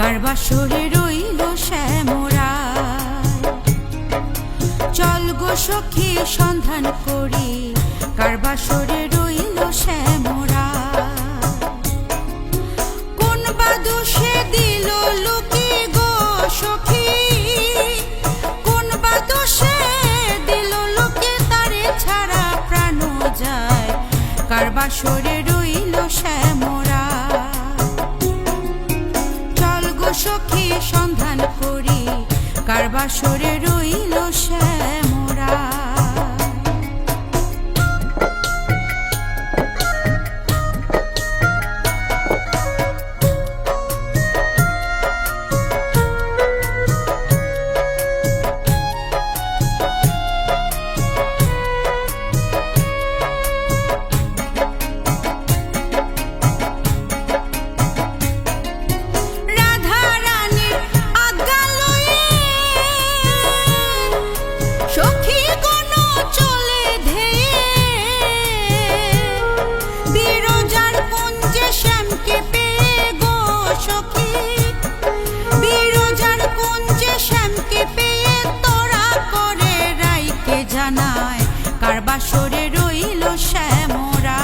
কার বাসরে রইল শ্যামরা। চল গো সখী সন্ধান করি, কার বাসরে রইল শ্যামরা। কোন বা দোষে দিল লুকি গো সখী, কোন বা দোষে দিল লুকি তারে ছাড়া প্রাণ যায়, কার বাসরে রইল শ্যামরা। চল গো সখী সন্ধান করি, কার বাসরে রইল শ্যামরা। কার বাসরে রইল শ্যামরা।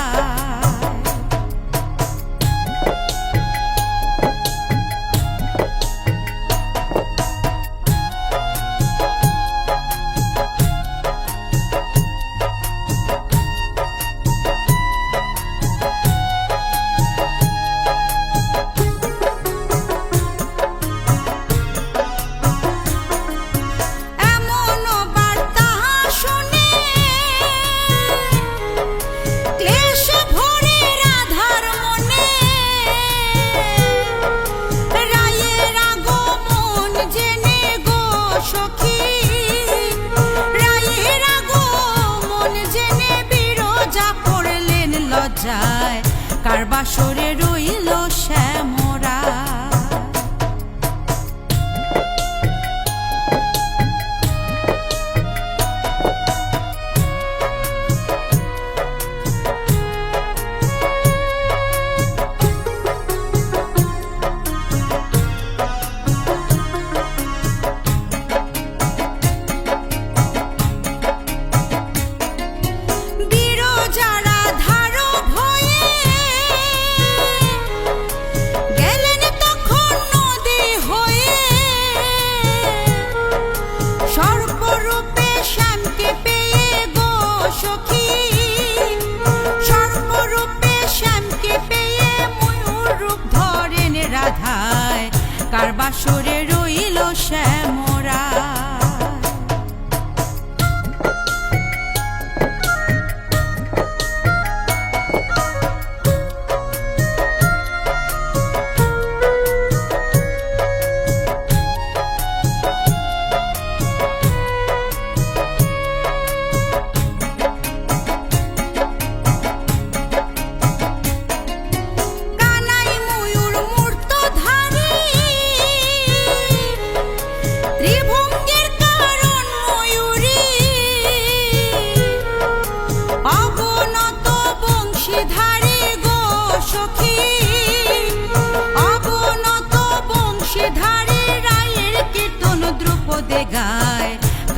কার বাসরে রইল শ্যামরা। কার বাসরে রইল শ্যামরা।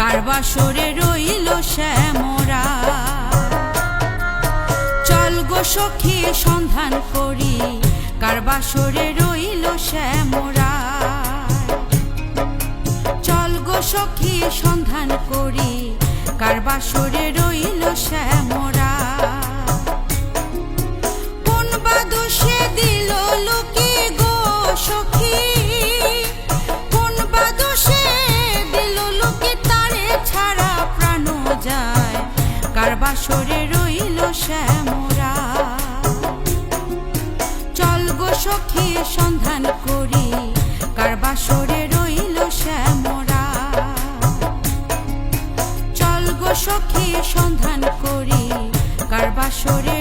কার বাসরে রইল শ্যামরা। চল গো সখী সন্ধান করি, কার বাসরে রইল শ্যামরা। চল গো সখী সন্ধান করি, কার বাসরে রইল শ্যামরা। কোন বা দোষে দিল লুকি গো সখী, কোন বা দোষে দিল লুকি তারে ছাড়া প্রাণ যায়, কার বাসরে রইল শ্যামরা। চল গো সখী সন্ধান করি, কার বাসরে রইল শ্যামরা। চল গো সখী সন্ধান করি, কার বাসরে